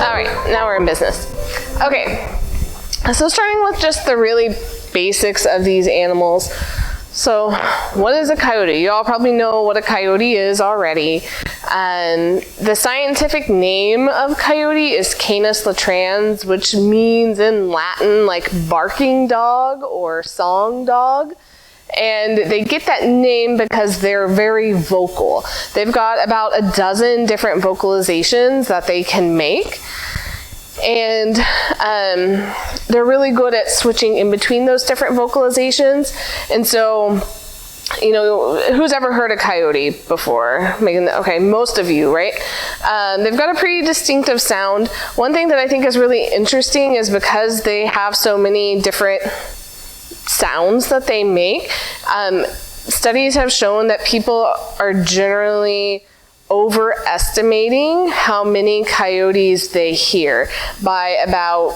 All right, now we're in business. Okay, so starting with just the really basics of these animals. So what is a coyote? You all probably know what a coyote is already. The scientific name of coyote is Canis latrans, which means in Latin like barking dog or song dog. And they get that name because they're very vocal. They've got about a dozen different vocalizations that they can make. And they're really good at switching in between those different vocalizations. And so, you know, who's ever heard a coyote before? Okay, most of you, right? They've got a pretty distinctive sound. One thing that I think is really interesting is because they have so many different sounds that they make, studies have shown that people are generally overestimating how many coyotes they hear by about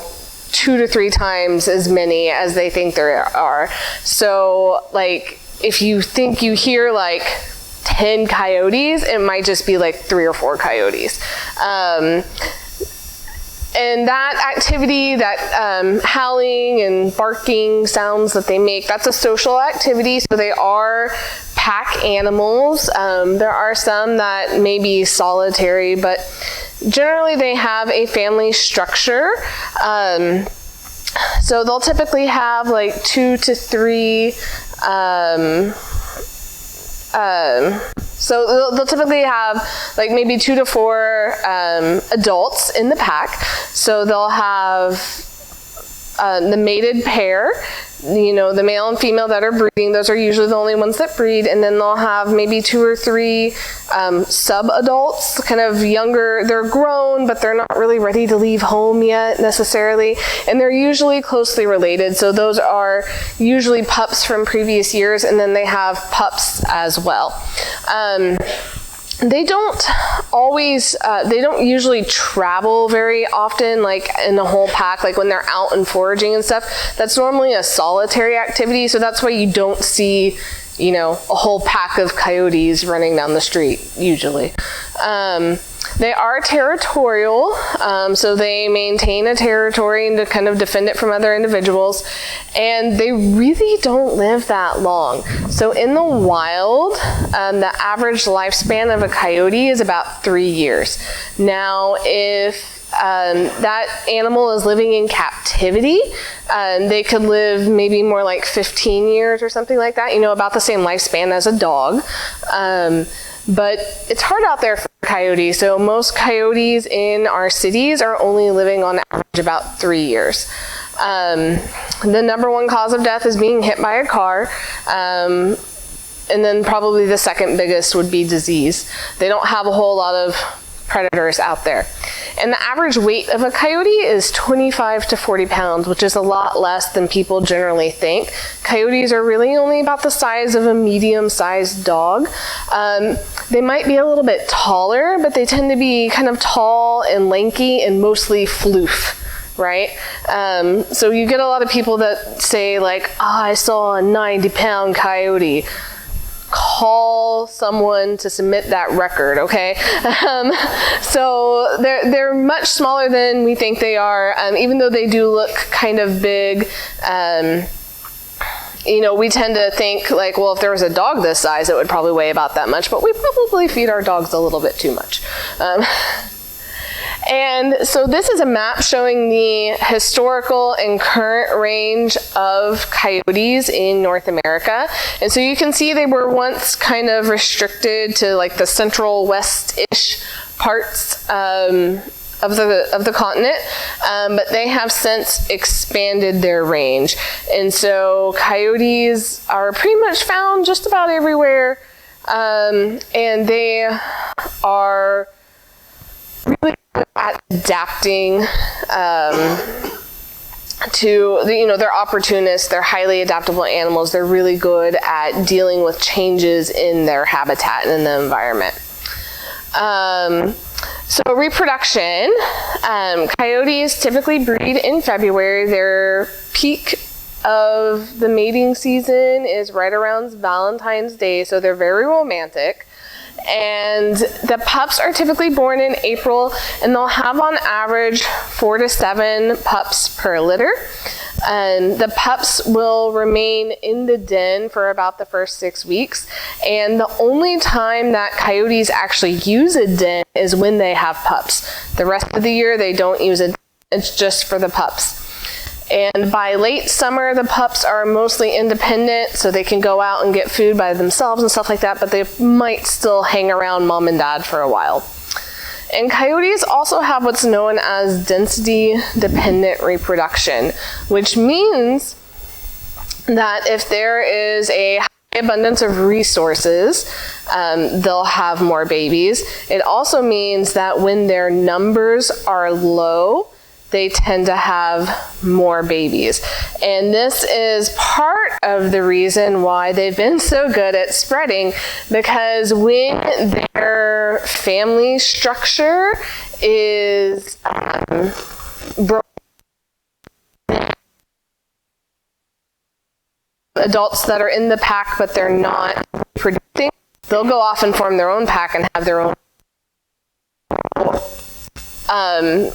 2 to 3 times as many as they think there are. So, like, if you think you hear like 10 coyotes, it might just be like 3 or 4 coyotes. And that activity, that howling and barking sounds that they make, that's a social activity, so they are pack animals. There are some that may be solitary, but generally they have a family structure. So they'll typically have like 2 to 3 so they'll typically have like maybe 2 to 4 adults in the pack. So they'll have the mated pair, you know, the male and female that are breeding. Those are usually the only ones that breed. And then they'll have maybe 2 or 3 sub-adults, kind of younger. They're grown, but they're not really ready to leave home yet necessarily. And they're usually closely related. So those are usually pups from previous years, and then they have pups as well. They don't always, they don't usually travel very often, like in the whole pack, like when they're out and foraging and stuff. That's normally a solitary activity, so that's why you don't see, you know, a whole pack of coyotes running down the street, usually. They are territorial, so they maintain a territory to kind of defend it from other individuals, and they really don't live that long. So in the wild, the average lifespan of a coyote is about 3 years. Now, if that animal is living in captivity, they could live maybe more like 15 years or something like that, you know, about the same lifespan as a dog. But it's hard out there for coyotes, so most coyotes in our cities are only living on average about 3 years. The number one cause of death is being hit by a car, and then probably the second biggest would be disease. They don't have a whole lot of predators out there. And the average weight of a coyote is 25 to 40 pounds, which is a lot less than people generally think. Coyotes are really only about the size of a medium-sized dog. They might be a little bit taller, but they tend to be kind of tall and lanky and mostly floof, right? So you get a lot of people that say like, I saw a 90-pound coyote. Call someone to submit that record, okay? So they're much smaller than we think they are, even though they do look kind of big. You know, we tend to think like, well, if there was a dog this size, it would probably weigh about that much, but we probably feed our dogs a little bit too much. And so this is a map showing the historical and current range of coyotes in North America. And so you can see they were once kind of restricted to like the central west-ish parts of the continent, but they have since expanded their range. And so coyotes are pretty much found just about everywhere, and they are really good at adapting to, you know, they're opportunists, they're highly adaptable animals, they're really good at dealing with changes in their habitat and in the environment. So reproduction, coyotes typically breed in February. Their peak of the mating season is right around Valentine's Day, so they're very romantic. And the pups are typically born in April, and they'll have on average 4 to 7 pups per litter. And the pups will remain in the den for about the first 6 weeks. And the only time that coyotes actually use a den is when they have pups. The rest of the year, they don't use a den. It's just for the pups. And by late summer, the pups are mostly independent, so they can go out and get food by themselves and stuff like that, but they might still hang around mom and dad for a while. And coyotes also have what's known as density-dependent reproduction, which means that if there is a high abundance of resources, they'll have more babies. It also means that when their numbers are low, they tend to have more babies. And this is part of the reason why they've been so good at spreading, because when their family structure is broken, adults that are in the pack but they're not producing, they'll go off and form their own pack and have their own.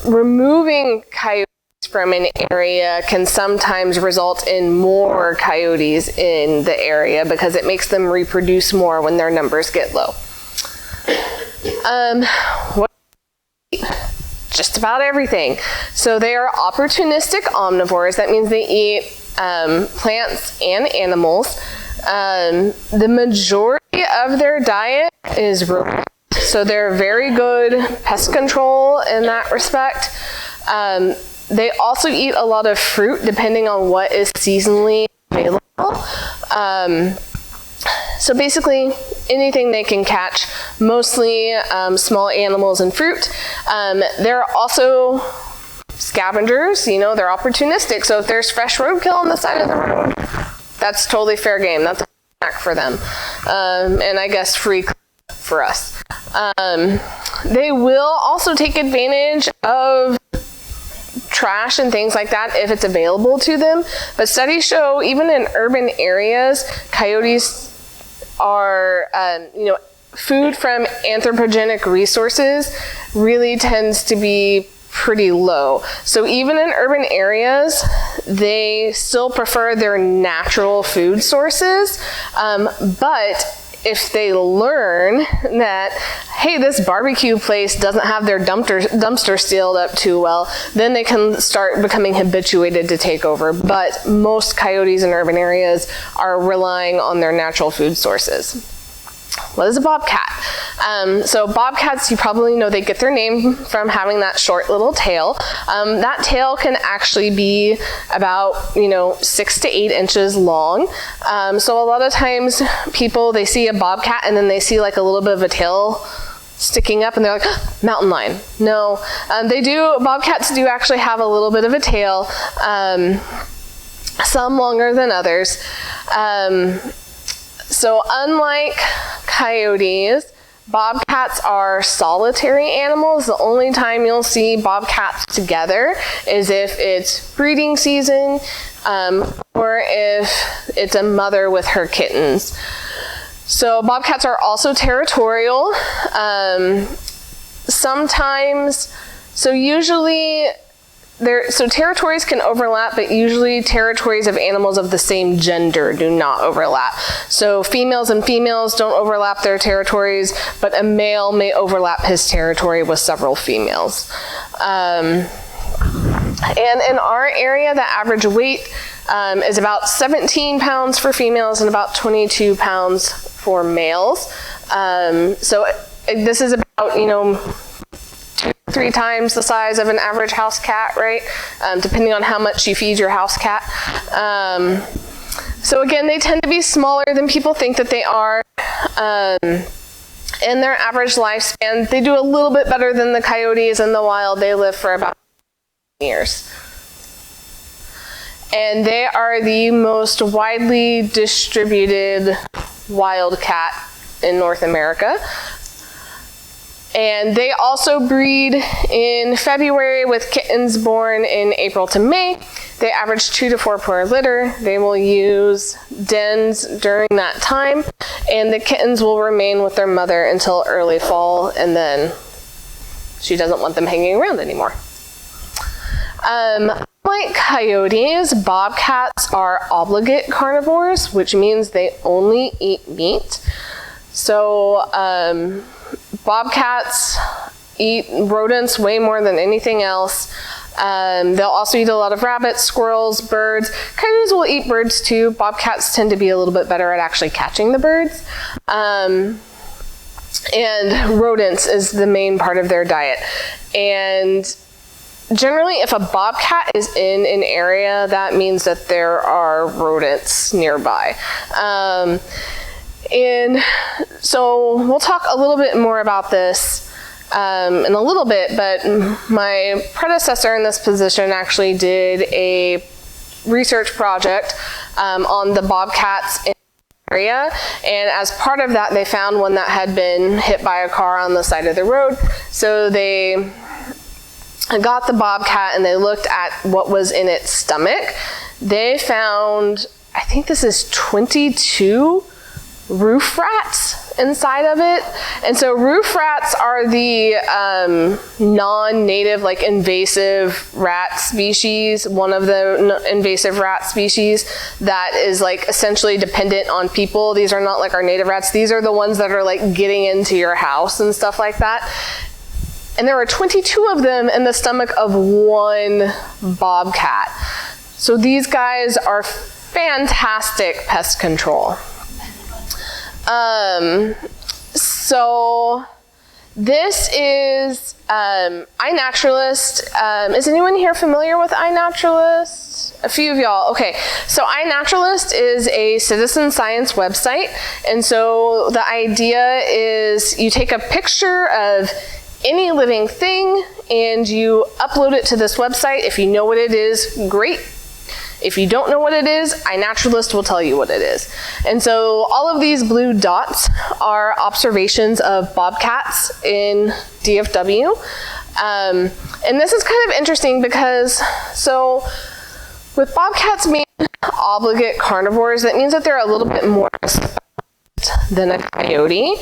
Removing coyotes from an area can sometimes result in more coyotes in the area because it makes them reproduce more when their numbers get low. Just about everything. So they are opportunistic omnivores. That means they eat plants and animals. The majority of their diet is rodent. So they're very good pest control in that respect. They also eat a lot of fruit depending on what is seasonally available. So basically anything they can catch, mostly small animals and fruit. They're also scavengers, they're opportunistic. So if there's fresh roadkill on the side of the road, that's totally fair game. That's a snack for them. And I guess free for us. They will also take advantage of trash and things like that if it's available to them. But studies show even in urban areas, coyotes are, food from anthropogenic resources really tends to be pretty low. So even in urban areas, they still prefer their natural food sources, but if they learn that, hey, this barbecue place doesn't have their dumpster sealed up too well, then they can start becoming habituated to take over. But most coyotes in urban areas are relying on their natural food sources. What is a bobcat? So bobcats, you probably know they get their name from having that short little tail. That tail can actually be about 6 to 8 inches long. So a lot of times they see a bobcat and then they see like a little bit of a tail sticking up and they're like, oh, mountain lion. No, bobcats do actually have a little bit of a tail, some longer than others. So unlike coyotes, bobcats are solitary animals. The only time you'll see bobcats together is if it's breeding season, or if it's a mother with her kittens. So bobcats are also territorial. So territories can overlap, but usually territories of animals of the same gender do not overlap. So females and females don't overlap their territories, but a male may overlap his territory with several females. And in our area, the average weight is about 17 pounds for females and about 22 pounds for males. So this is about, 2-3 times the size of an average house cat, right? Depending on how much you feed your house cat. So again, they tend to be smaller than people think that they are. In their average lifespan, they do a little bit better than the coyotes in the wild. They live for about years. And they are the most widely distributed wild cat in North America. And they also breed in February with kittens born in April to May. They average 2 to 4 per litter. They will use dens during that time, and the kittens will remain with their mother until early fall, and then she doesn't want them hanging around anymore. Like coyotes, bobcats are obligate carnivores, which means they only eat meat. So bobcats eat rodents way more than anything else. They'll also eat a lot of rabbits, squirrels, birds. Coyotes will eat birds too. Bobcats tend to be a little bit better at actually catching the birds. And rodents is the main part of their diet. And generally, if a bobcat is in an area, that means that there are rodents nearby. And so we'll talk a little bit more about this in a little bit, but my predecessor in this position actually did a research project on the bobcats in the area, and as part of that they found one that had been hit by a car on the side of the road. So they got the bobcat and they looked at what was in its stomach. They found, I think this is 22 roof rats inside of it. And so roof rats are the non-native, like invasive rat species, one of the invasive rat species that is like essentially dependent on people. These are not like our native rats. These are the ones that are like getting into your house and stuff like that. And there are 22 of them in the stomach of one bobcat. So these guys are fantastic pest control. So this is iNaturalist. Is anyone here familiar with iNaturalist? A few of y'all. Okay, so iNaturalist is a citizen science website, and so the idea is you take a picture of any living thing and you upload it to this website. If you know what it is, great. If you don't know what it is, iNaturalist will tell you what it is. And so all of these blue dots are observations of bobcats in DFW. And this is kind of interesting because, so with bobcats being obligate carnivores, that means that they're a little bit more than a coyote.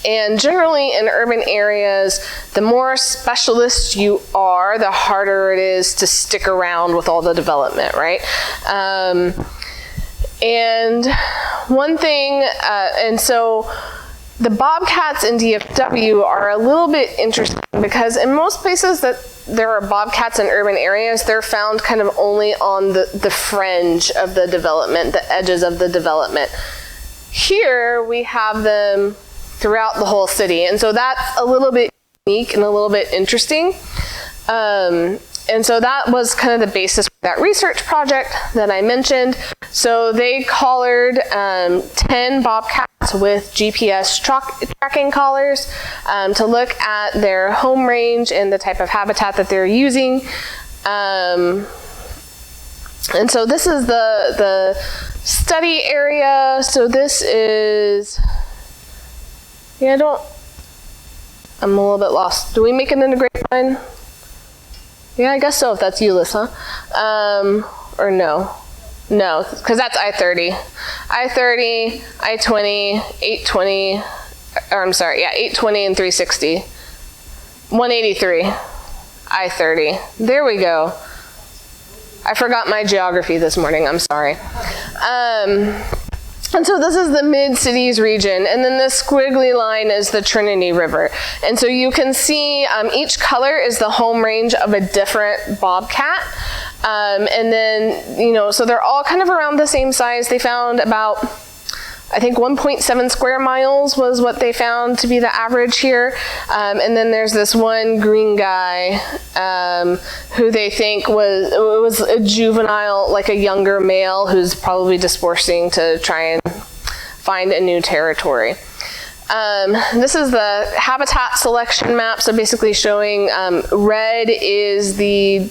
And generally in urban areas, the more specialist you are, the harder it is to stick around with all the development, right? And one thing, and so the bobcats in DFW are a little bit interesting because in most places that there are bobcats in urban areas, they're found kind of only on the fringe of the development, the edges of the development. Here we have them throughout the whole city. And so that's a little bit unique and a little bit interesting. And so that was kind of the basis for that research project that I mentioned. So they collared 10 bobcats with GPS tracking collars to look at their home range and the type of habitat that they're using. And so this is the study area. So this is, yeah, I'm a little bit lost. Do we make it into Grapevine? Yeah, I guess so, if that's ULIS, huh? Or no? No, because that's I-30. I-30, I-20, 820, or I'm sorry, yeah, 820 and 360. 183, I-30. There we go. I forgot my geography this morning, I'm sorry. And so this is the mid-cities region, and then this squiggly line is the Trinity River. And so you can see each color is the home range of a different bobcat. And then, so they're all kind of around the same size. They found about, I think 1.7 square miles was what they found to be the average here. And then there's this one green guy who they think was a juvenile, like a younger male who's probably dispersing to try and find a new territory. This is the habitat selection map, so basically showing red is the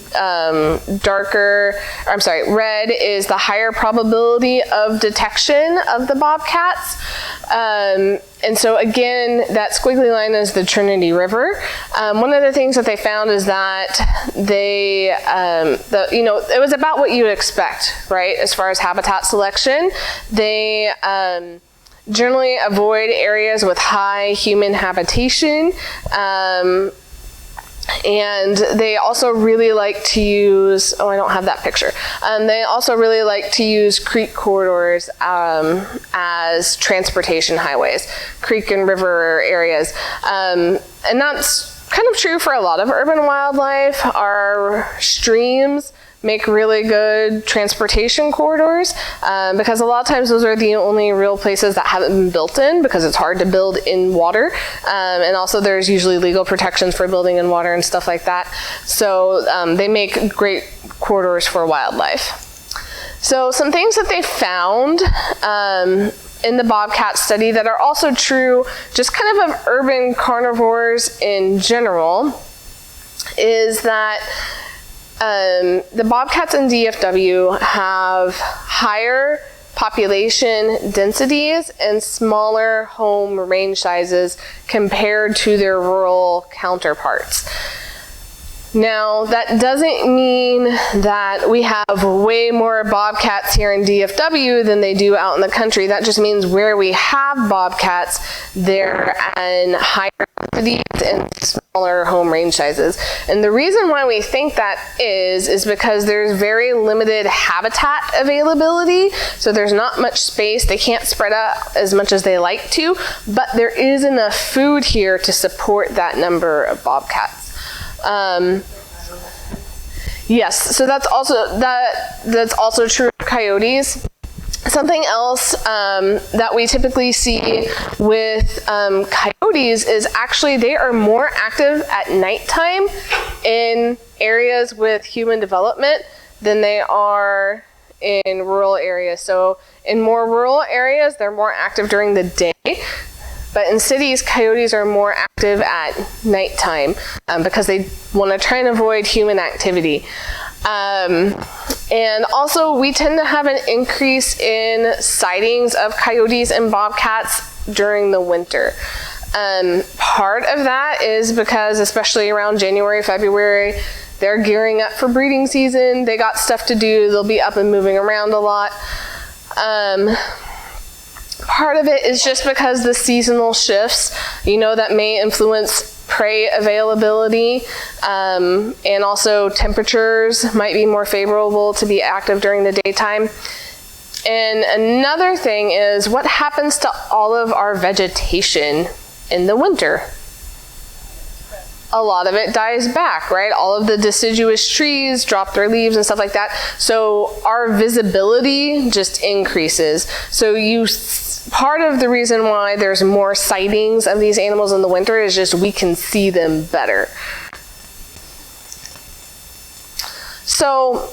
red is the higher probability of detection of the bobcats. And so again, that squiggly line is the Trinity River. One of the things that they found is that they, it was about what you would expect, right? As far as habitat selection, they generally avoid areas with high human habitation. And they also really like to use, I don't have that picture. They also really like to use creek corridors as transportation highways, creek and river areas. And that's kind of true for a lot of urban wildlife. Our streams make really good transportation corridors because a lot of times those are the only real places that haven't been built in because it's hard to build in water. And also there's usually legal protections for building in water and stuff like that. So they make great corridors for wildlife. So some things that they found in the bobcat study that are also true just kind of urban carnivores in general is that the bobcats in DFW have higher population densities and smaller home range sizes compared to their rural counterparts. Now, that doesn't mean that we have way more bobcats here in DFW than they do out in the country. That just means where we have bobcats, they're in higher densities and smaller home range sizes. And the reason why we think that is because there's very limited habitat availability. So there's not much space. They can't spread out as much as they like to, but there is enough food here to support that number of bobcats. Yes, so that's also true of coyotes. Something else that we typically see with coyotes is actually they are more active at nighttime in areas with human development than they are in rural areas. So in more rural areas, they're more active during the day. But in cities, coyotes are more active at nighttime because they want to try and avoid human activity. And also, we tend to have an increase in sightings of coyotes and bobcats during the winter. Part of that is because, especially around January, February, they're gearing up for breeding season. They got stuff to do. They'll be up and moving around a lot. Part of it is just because the seasonal shifts, that may influence prey availability, and also temperatures might be more favorable to be active during the daytime. And another thing is what happens to all of our vegetation in the winter? A lot of it dies back, right? All of the deciduous trees drop their leaves and stuff like that. So our visibility just increases. So part of the reason why there's more sightings of these animals in the winter is just we can see them better. So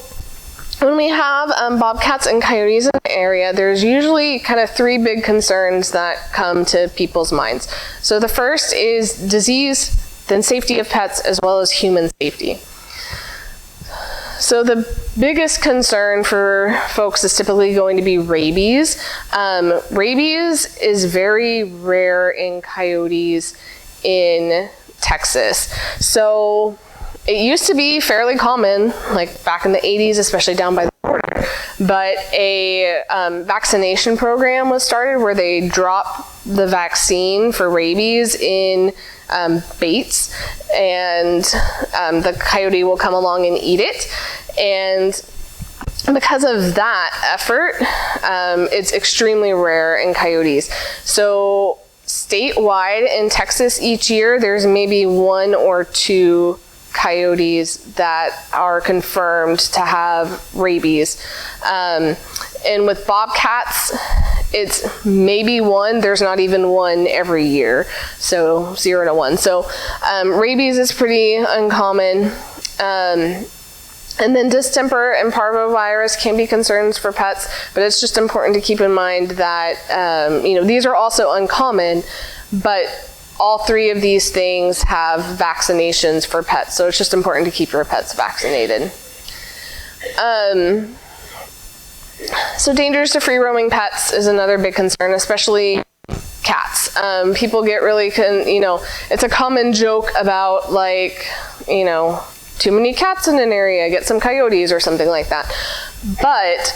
when we have bobcats and coyotes in the area, there's usually kind of three big concerns that come to people's minds. So the first is disease, then safety of pets, as well as human safety. So the biggest concern for folks is typically going to be rabies. Rabies is very rare in coyotes in Texas. So it used to be fairly common, like back in the 80s, especially down by the border. But a vaccination program was started where they drop the vaccine for rabies in baits, and the coyote will come along and eat it. And because of that effort, it's extremely rare in coyotes. So statewide in Texas each year, there's maybe 1 or 2 coyotes that are confirmed to have rabies. And with bobcats, it's maybe 1. There's not even 1 every year. So 0 to 1. So rabies is pretty uncommon. And then distemper and parvovirus can be concerns for pets, but it's just important to keep in mind that these are also uncommon, But all three of these things have vaccinations for pets, so it's just important to keep your pets vaccinated. So dangers to free-roaming pets is another big concern, especially cats. People get really, it's a common joke about, like, too many cats in an area, get some coyotes or something like that. But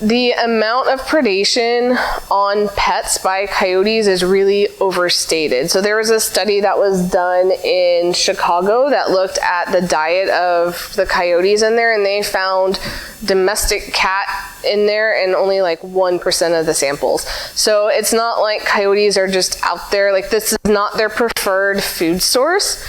the amount of predation on pets by coyotes is really overstated. So there was a study that was done in Chicago that looked at the diet of the coyotes in there, and they found domestic cat in there in only like 1% of the samples. So it's not like coyotes are just out there. Like, this is not their preferred food source.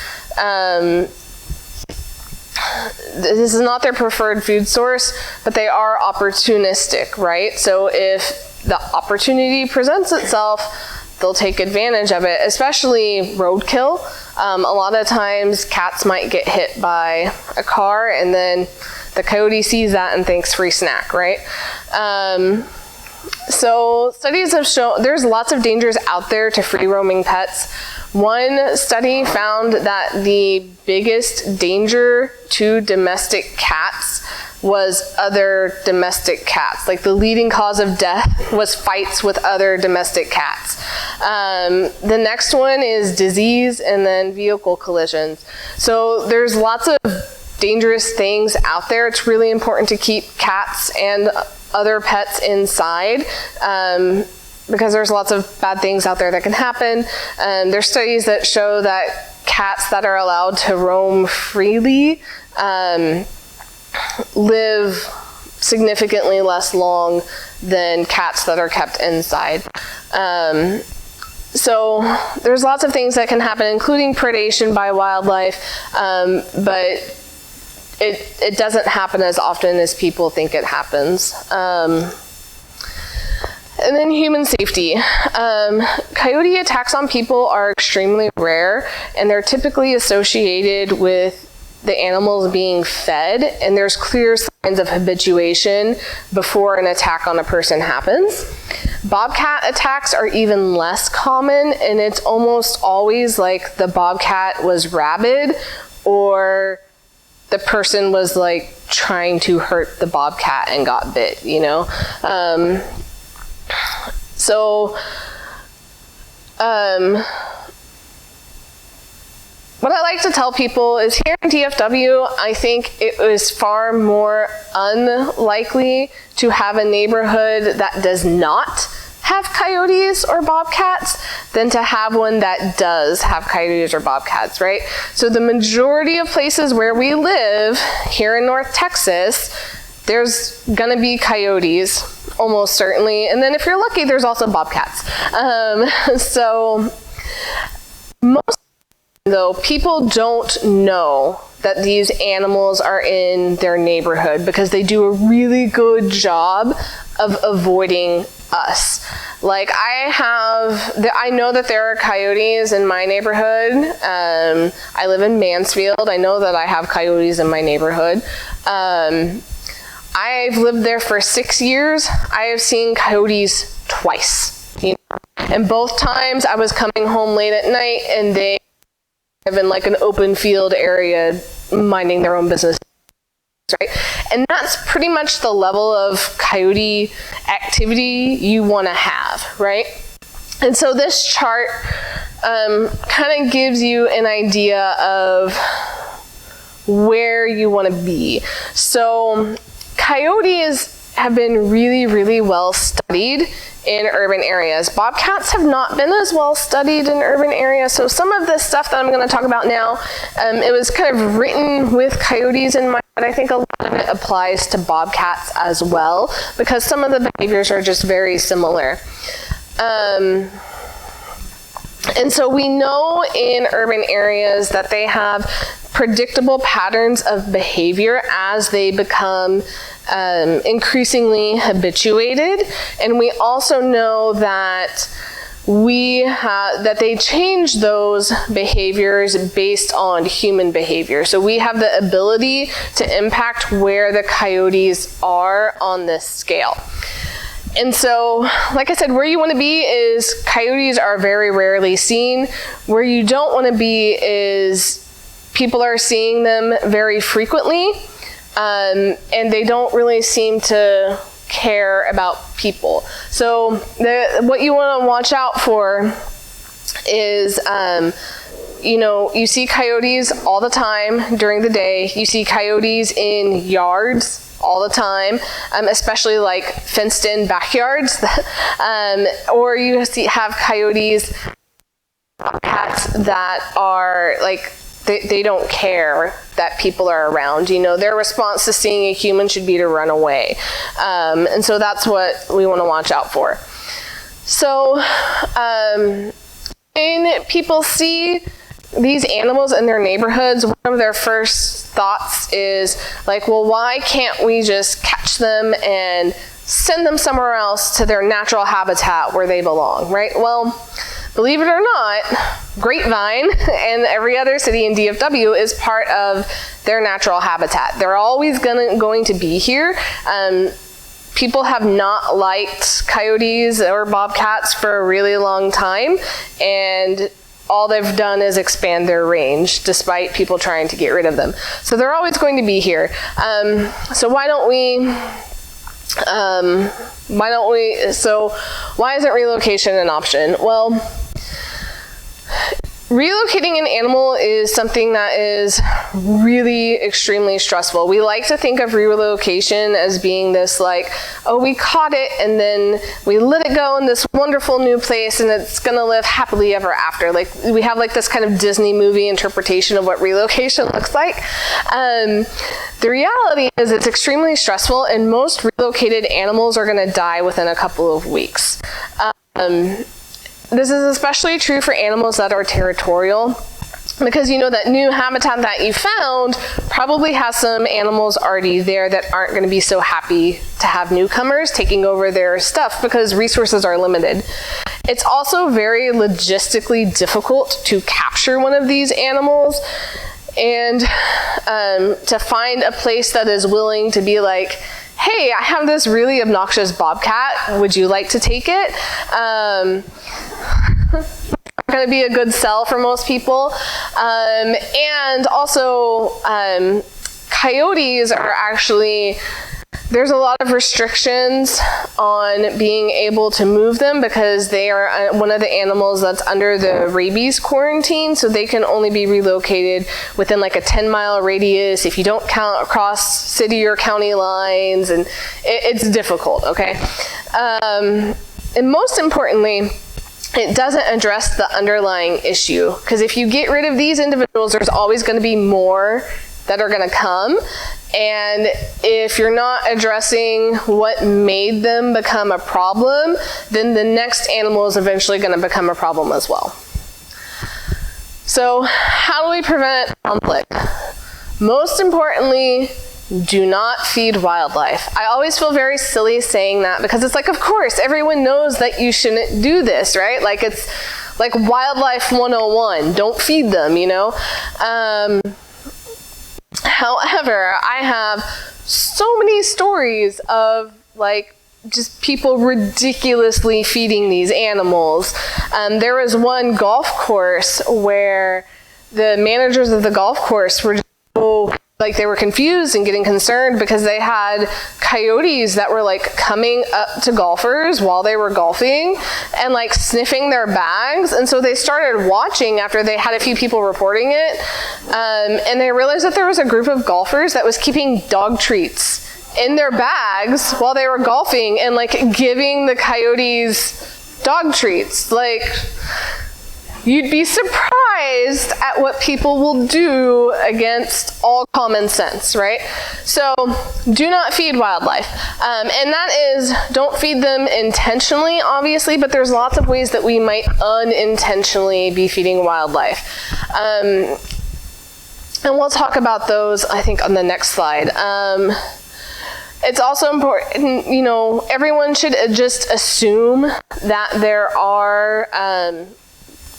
This is not their preferred food source, but they are opportunistic, right? So if the opportunity presents itself, they'll take advantage of it, especially roadkill. A lot of times cats might get hit by a car, and then the coyote sees that and thinks free snack, right? So studies have shown there's lots of dangers out there to free roaming pets. One study found that the biggest danger to domestic cats was other domestic cats. Like, the leading cause of death was fights with other domestic cats. The next one is disease, and then vehicle collisions. So there's lots of dangerous things out there. It's really important to keep cats and other pets inside, because there's lots of bad things out there that can happen. There's studies that show that cats that are allowed to roam freely live significantly less long than cats that are kept inside. So there's lots of things that can happen, including predation by wildlife, but it doesn't happen as often as people think it happens. And then human safety. Coyote attacks on people are extremely rare, and they're typically associated with the animals being fed, and there's clear signs of habituation before an attack on a person happens. Bobcat attacks are even less common, and it's almost always like the bobcat was rabid, or the person was like trying to hurt the bobcat and got bit, what I like to tell people is, here in DFW, I think it was far more unlikely to have a neighborhood that does not have coyotes or bobcats than to have one that does have coyotes or bobcats, right? So the majority of places where we live here in North Texas, there's gonna be coyotes, almost certainly. And then if you're lucky, there's also bobcats. So most, though, people don't know that these animals are in their neighborhood because they do a really good job of avoiding us. Like, I know that there are coyotes in my neighborhood. I live in Mansfield. I know that I have coyotes in my neighborhood. I've lived there for 6 years. I have seen coyotes twice. And both times I was coming home late at night, and they live in like an open field area minding their own business, right? And that's pretty much the level of coyote activity you want to have, right? And so this chart kind of gives you an idea of where you want to be. So coyotes have been really, really well studied in urban areas. Bobcats have not been as well studied in urban areas. So some of the stuff that I'm going to talk about now, it was kind of written with coyotes in mind, but I think a lot of it applies to bobcats as well, because some of the behaviors are just very similar. And so we know in urban areas that they have predictable patterns of behavior as they become increasingly habituated. And we also know that that they change those behaviors based on human behavior. So we have the ability to impact where the coyotes are on this scale. And so, like I said, where you want to be is coyotes are very rarely seen. Where you don't want to be is people are seeing them very frequently, and they don't really seem to care about people. So what you want to watch out for is, you see coyotes all the time during the day. You see coyotes in yards all the time, especially like fenced in backyards, or you have coyotes, Bobcats that are like, they don't care that people are around. Their response to seeing a human should be to run away. And so that's what we want to watch out for. So when people see these animals in their neighborhoods, one of their first thoughts is like, well, why can't we just catch them and send them somewhere else to their natural habitat where they belong, right? Well, believe it or not, Grapevine and every other city in DFW is part of their natural habitat. They're always going to be here. People have not liked coyotes or bobcats for a really long time, and all they've done is expand their range despite people trying to get rid of them. So they're always going to be here. So why isn't relocation an option? Well, relocating an animal is something that is really extremely stressful. We like to think of relocation as being this like, oh, we caught it and then we let it go in this wonderful new place and it's going to live happily ever after. Like we have like this kind of Disney movie interpretation of what relocation looks like. The reality is it's extremely stressful, and most relocated animals are going to die within a couple of weeks. This is especially true for animals that are territorial, because that new habitat that you found probably has some animals already there that aren't going to be so happy to have newcomers taking over their stuff because resources are limited. It's also very logistically difficult to capture one of these animals, and to find a place that is willing to be like, hey, I have this really obnoxious bobcat, would you like to take it? Going to be a good sell for most people. And also, coyotes are actually, there's a lot of restrictions on being able to move them because they are one of the animals that's under the rabies quarantine, so they can only be relocated within like a 10-mile radius if you don't cross city or county lines, and it's difficult, okay? And most importantly, it doesn't address the underlying issue, because if you get rid of these individuals, there's always going to be more that are going to come. And if you're not addressing what made them become a problem, then the next animal is eventually going to become a problem as well. So how do we prevent conflict? Most importantly, do not feed wildlife. I always feel very silly saying that, because it's like, of course, everyone knows that you shouldn't do this, right? Like it's like wildlife 101, don't feed them, However, I have so many stories of like just people ridiculously feeding these animals. There was one golf course where the managers of the golf course were just they were confused and getting concerned because they had coyotes that were like coming up to golfers while they were golfing and like sniffing their bags. And so they started watching after they had a few people reporting it. And they realized that there was a group of golfers that was keeping dog treats in their bags while they were golfing and like giving the coyotes dog treats. Like, you'd be surprised at what people will do against all common sense, right? So do not feed wildlife. And that is, don't feed them intentionally, obviously, but there's lots of ways that we might unintentionally be feeding wildlife. And we'll talk about those, I think, on the next slide. It's also important, everyone should just assume that there are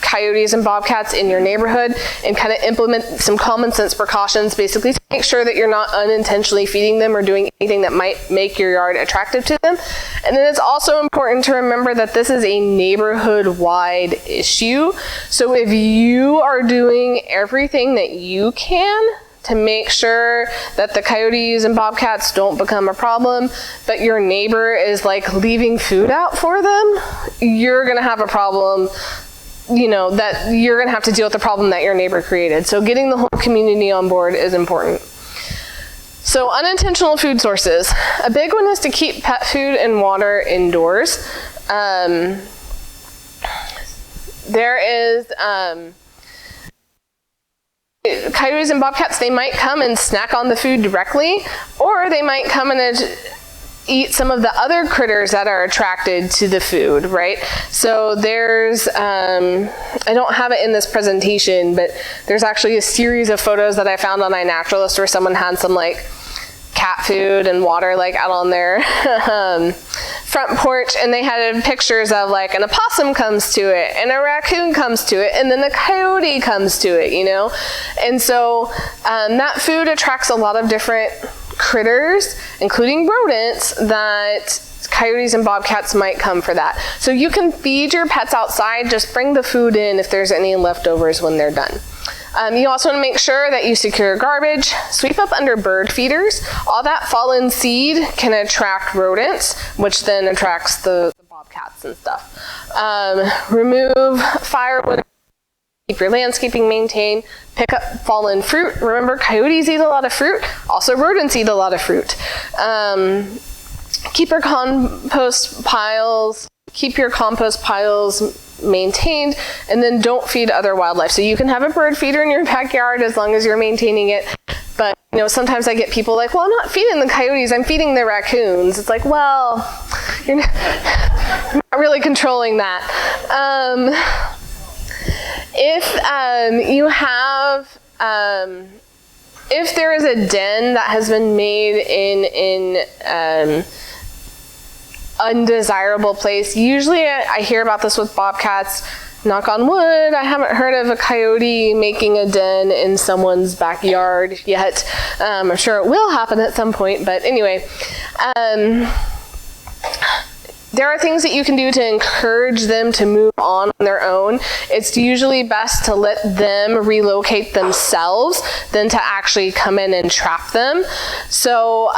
coyotes and bobcats in your neighborhood, and kind of implement some common sense precautions, basically to make sure that you're not unintentionally feeding them or doing anything that might make your yard attractive to them. And then it's also important to remember that this is a neighborhood-wide issue. So if you are doing everything that you can to make sure that the coyotes and bobcats don't become a problem, but your neighbor is like leaving food out for them, you're gonna have a problem, you know, that you're gonna have to deal with the problem that your neighbor created. So getting the whole community on board is important. So unintentional food sources. A big one is to keep pet food and water indoors. Coyotes and bobcats, they might come and snack on the food directly, or they might come and eat some of the other critters that are attracted to the food, right? So there's, I don't have it in this presentation, but there's actually a series of photos that I found on iNaturalist where someone had some like cat food and water like out on their front porch, and they had pictures of like an opossum comes to it and a raccoon comes to it and then a coyote comes to it, you know? And so that food attracts a lot of different critters, including rodents, that coyotes and bobcats might come for that. So you can feed your pets outside, just bring the food in if there's any leftovers when they're done. You also want to make sure that you secure garbage, sweep up under bird feeders. All that fallen seed can attract rodents, which then attracts the bobcats and stuff. Remove firewood, keep your landscaping maintained, pick up fallen fruit. Remember, coyotes eat a lot of fruit, also rodents eat a lot of fruit. Keep your compost piles maintained, and then don't feed other wildlife. So you can have a bird feeder in your backyard as long as you're maintaining it. But you know, sometimes I get people like, well, I'm not feeding the coyotes, I'm feeding the raccoons. It's like, well, you're not really controlling that. If there is a den that has been made in undesirable place. Usually I hear about this with bobcats. Knock on wood, I haven't heard of a coyote making a den in someone's backyard yet. I'm sure it will happen at some point, but anyway. There are things that you can do to encourage them to move on their own. It's usually best to let them relocate themselves than to actually come in and trap them. So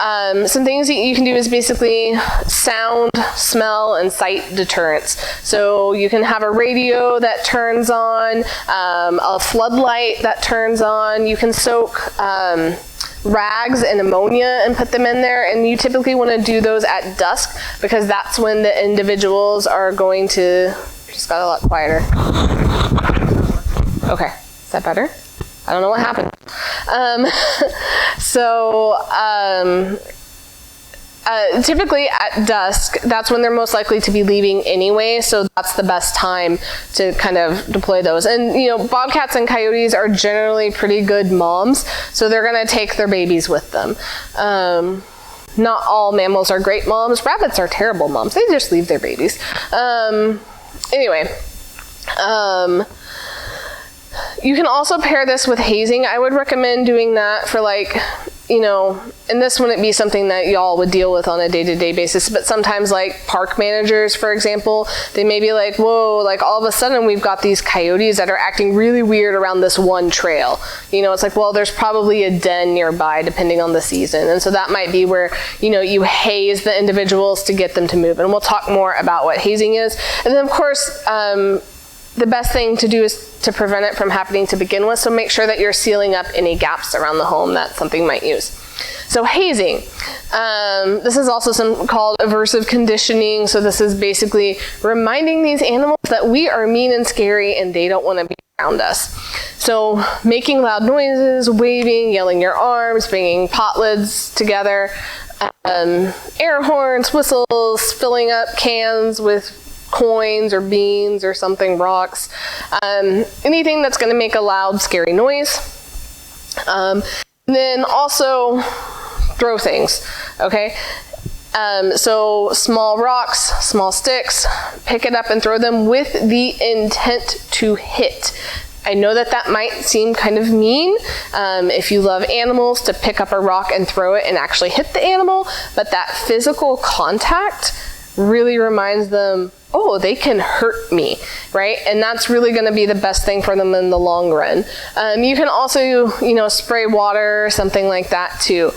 some things that you can do is basically sound, smell, and sight deterrence. So you can have a radio that turns on, a floodlight that turns on. You can soak rags and ammonia and put them in there, and you typically want to do those at dusk because that's when the individuals are going to, just got a lot quieter. Okay, is that better? I don't know what happened. Typically at dusk, that's when they're most likely to be leaving anyway, so that's the best time to kind of deploy those. And you know, bobcats and coyotes are generally pretty good moms, so they're gonna take their babies with them. Not all mammals are great moms. Rabbits are terrible moms. They just leave their babies. You can also pair this with hazing. I would recommend doing that for like, you know, and this wouldn't be something that y'all would deal with on a day-to-day basis, but sometimes like park managers, for example, they may be like, whoa, like all of a sudden we've got these coyotes that are acting really weird around this one trail. You know, it's like, well, there's probably a den nearby depending on the season. And so that might be where, you know, you haze the individuals to get them to move. And we'll talk more about what hazing is. And then of course, the best thing to do is to prevent it from happening to begin with, so make sure that you're sealing up any gaps around the home that something might use. So hazing. This is also called aversive conditioning, so this is basically reminding these animals that we are mean and scary and they don't want to be around us. So making loud noises, waving, yelling your arms, banging pot lids together, air horns, whistles, filling up cans with coins or beans or something, rocks, anything that's going to make a loud, scary noise. Then also throw things, okay? So small rocks, small sticks, pick it up and throw them with the intent to hit. I know that that might seem kind of mean if you love animals, to pick up a rock and throw it and actually hit the animal, but that physical contact really reminds them, oh, they can hurt me, right? And that's really going to be the best thing for them in the long run. You can also, spray water or something like that too.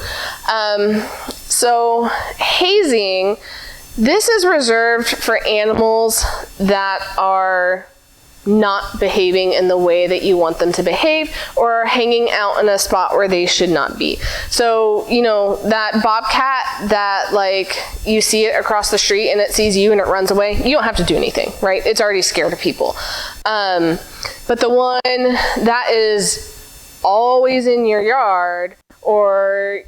So hazing, this is reserved for animals that are not behaving in the way that you want them to behave, or are hanging out in a spot where they should not be. So, that bobcat that you see it across the street and it sees you and it runs away, you don't have to do anything, right? It's already scared of people. But the one that is always in your yard, or,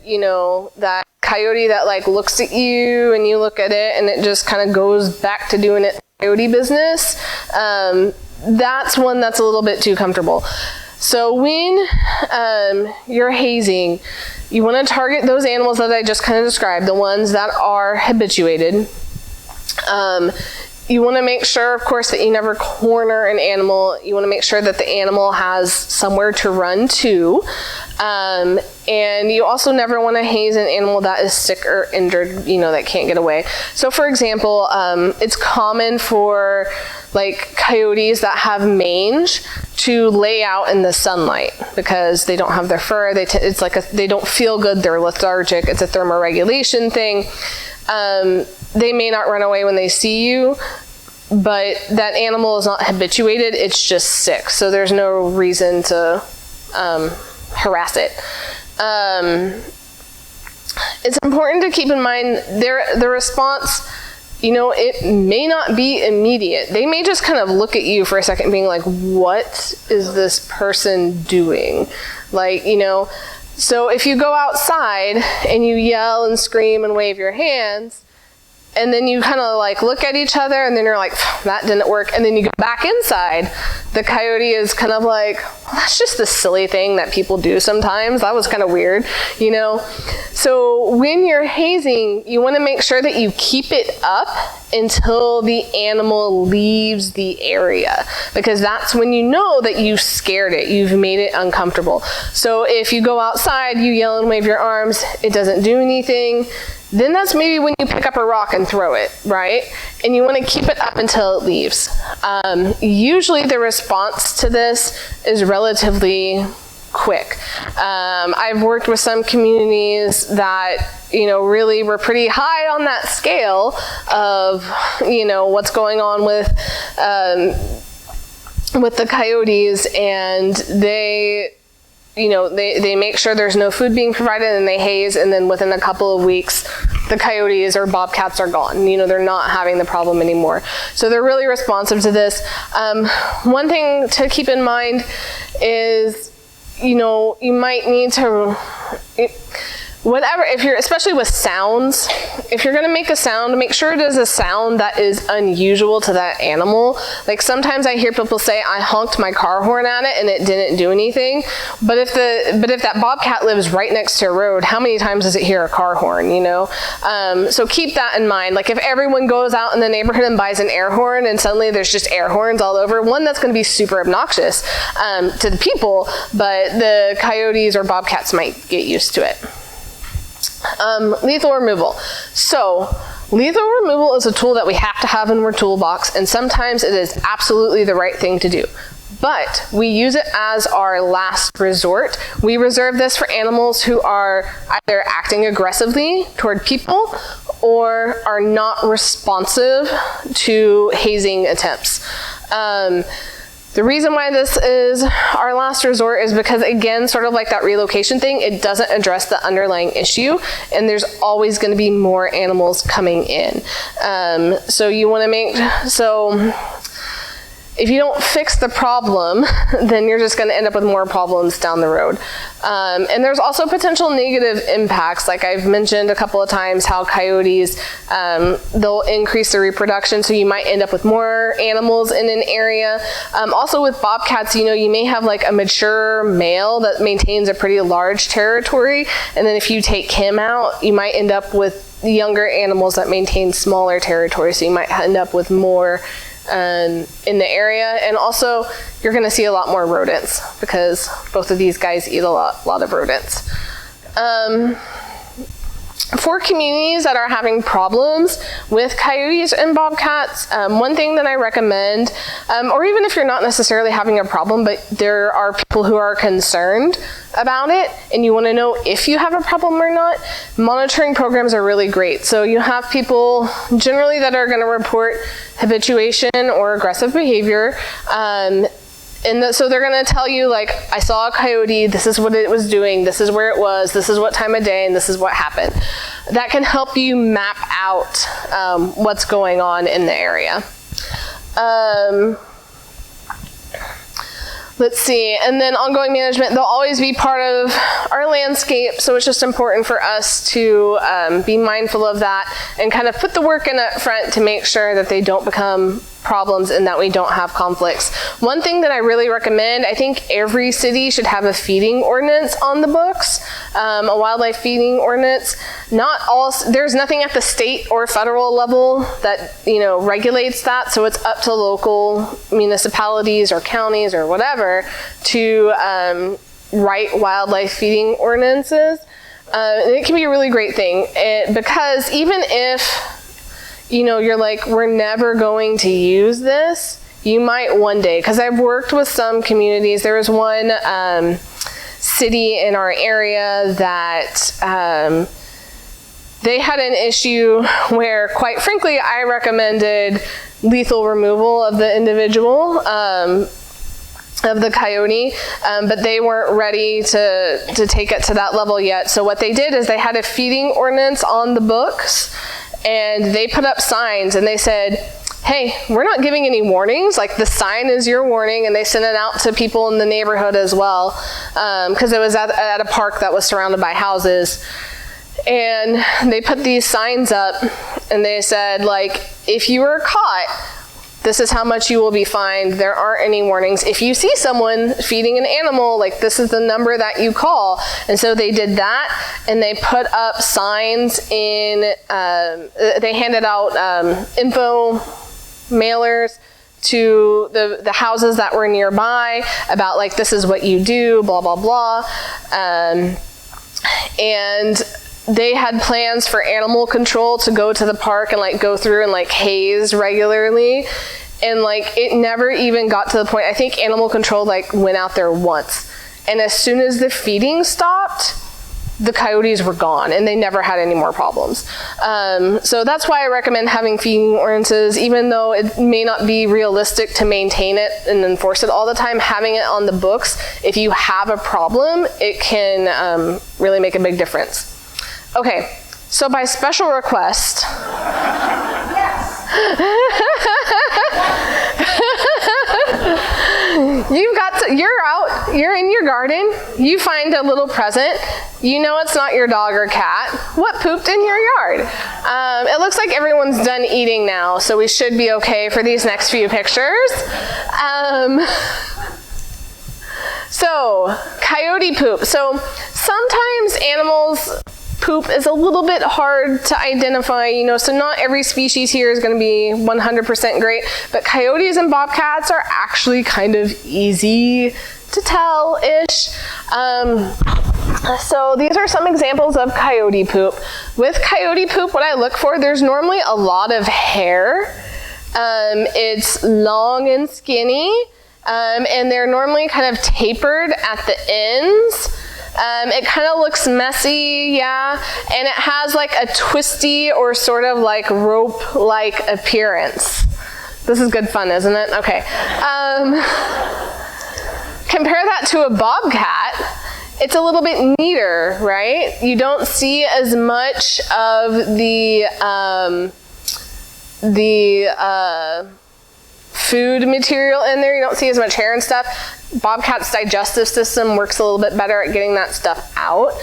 that coyote that looks at you and you look at it and it just kind of goes back to doing its coyote business, that's one that's a little bit too comfortable. So when you're hazing, you want to target those animals that I just kind of described, the ones that are habituated. You want to make sure, of course, that you never corner an animal. You want to make sure that the animal has somewhere to run to. And you also never want to haze an animal that is sick or injured, that can't get away. So for example, it's common for coyotes that have mange to lay out in the sunlight because they don't have their fur. They don't feel good. They're lethargic. It's a thermoregulation thing. They may not run away when they see you, but that animal is not habituated. It's just sick. So there's no reason to harass it. It's important to keep in mind the response, it may not be immediate. They may just kind of look at you for a second being like, what is this person doing? So if you go outside and you yell and scream and wave your hands, and then you kind of look at each other and then you're like, that didn't work. And then you go back inside, the coyote is kind of like, well, that's just the silly thing that people do sometimes. That was kind of weird, So when you're hazing, you want to make sure that you keep it up until the animal leaves the area, because that's when you know that you scared it, you've made it uncomfortable. So if you go outside, you yell and wave your arms, it doesn't do anything, then that's maybe when you pick up a rock and throw it, right? And you want to keep it up until it leaves. Usually the response to this is relatively quick. I've worked with some communities that, really were pretty high on that scale of, what's going on with the coyotes, and they make sure there's no food being provided and they haze, and then within a couple of weeks, the coyotes or bobcats are gone. They're not having the problem anymore. So they're really responsive to this. One thing to keep in mind is, you might need to, especially with sounds, if you're going to make a sound, make sure it is a sound that is unusual to that animal. Sometimes I hear people say, I honked my car horn at it and it didn't do anything. But if that bobcat lives right next to a road, how many times does it hear a car horn, So keep that in mind. If everyone goes out in the neighborhood and buys an air horn and suddenly there's just air horns all over, one, that's going to be super obnoxious to the people, but the coyotes or bobcats might get used to it. Lethal removal. So lethal removal is a tool that we have to have in our toolbox, and sometimes it is absolutely the right thing to do. But we use it as our last resort. We reserve this for animals who are either acting aggressively toward people or are not responsive to hazing attempts. The reason why this is our last resort is because, again, sort of like that relocation thing, it doesn't address the underlying issue, and there's always going to be more animals coming in. So you want to if you don't fix the problem, then you're just going to end up with more problems down the road. And there's also potential negative impacts. Like I've mentioned a couple of times how coyotes, they'll increase their reproduction, so you might end up with more animals in an area. Also with bobcats, you may have a mature male that maintains a pretty large territory, and then if you take him out, you might end up with younger animals that maintain smaller territory, so you might end up with more in the area. And also, you're going to see a lot more rodents because both of these guys eat a lot of rodents. For communities that are having problems with coyotes and bobcats, one thing that I recommend, or even if you're not necessarily having a problem, but there are people who are concerned about it and you want to know if you have a problem or not, monitoring programs are really great. So you have people generally that are going to report habituation or aggressive behavior. So they're going to tell you, like, I saw a coyote, this is what it was doing, this is where it was, this is what time of day, and this is what happened. That can help you map out what's going on in the area. Let's see, and then ongoing management, they'll always be part of our landscape, so it's just important for us to be mindful of that and kind of put the work in up front to make sure that they don't become problems and that we don't have conflicts. One thing that I really recommend, I think every city should have a feeding ordinance on the books, a wildlife feeding ordinance. There's nothing at the state or federal level that regulates that, so it's up to local municipalities or counties or whatever to write wildlife feeding ordinances. And it can be a really great thing because even if you're like, we're never going to use this, you might one day, because I've worked with some communities. There was one city in our area that they had an issue where, quite frankly, I recommended lethal removal of the individual, of the coyote, but they weren't ready to take it to that level yet. So what they did is they had a feeding ordinance on the books, and they put up signs and they said, hey, we're not giving any warnings, like the sign is your warning, and they sent it out to people in the neighborhood as well, because it was at a park that was surrounded by houses. And they put these signs up and they said, like, if you were caught, this is how much you will be fined. There aren't any warnings. If you see someone feeding an animal, like, this is the number that you call. And so they did that, and they put up signs in, they handed out info mailers to the houses that were nearby about, like, this is what you do, blah, blah, blah. And they had plans for animal control to go to the park and, like, go through and, like, haze regularly. And, like, it never even got to the point, I think animal control, like, went out there once. And as soon as the feeding stopped, the coyotes were gone, and they never had any more problems. So that's why I recommend having feeding ordinances, even though it may not be realistic to maintain it and enforce it all the time. Having it on the books, if you have a problem, it can really make a big difference. Okay, so by special request, you're in your garden, you find a little present, it's not your dog or cat. What pooped in your yard? It looks like everyone's done eating now, so we should be okay for these next few pictures. So, coyote poop. So, sometimes animals poop is a little bit hard to identify, so not every species here is going to be 100% great, but coyotes and bobcats are actually kind of easy to tell-ish. So these are some examples of coyote poop. With coyote poop, what I look for, there's normally a lot of hair. It's long and skinny, and they're normally kind of tapered at the ends. It kind of looks messy, yeah, and it has like a twisty or sort of like rope-like appearance. This is good fun, isn't it? Okay. Compare that to a bobcat. It's a little bit neater, right? You don't see as much of the food material in there. You don't see as much hair and stuff. Bobcat's digestive system works a little bit better at getting that stuff out.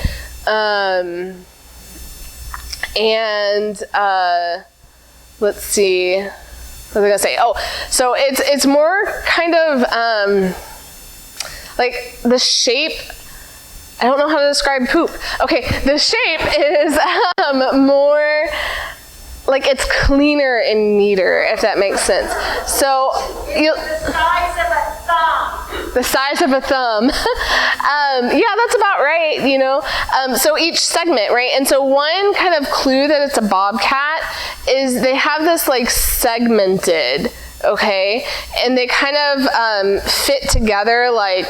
Let's see. What was I gonna say? Oh, so it's more kind of like the shape I don't know how to describe poop. Okay, the shape is more, like it's cleaner and neater, if that makes sense. So, The size of a thumb. the size of a thumb. Yeah, that's about right, you know. So each segment, right? And so one kind of clue that it's a bobcat is they have this like segmented, okay? And they kind of fit together like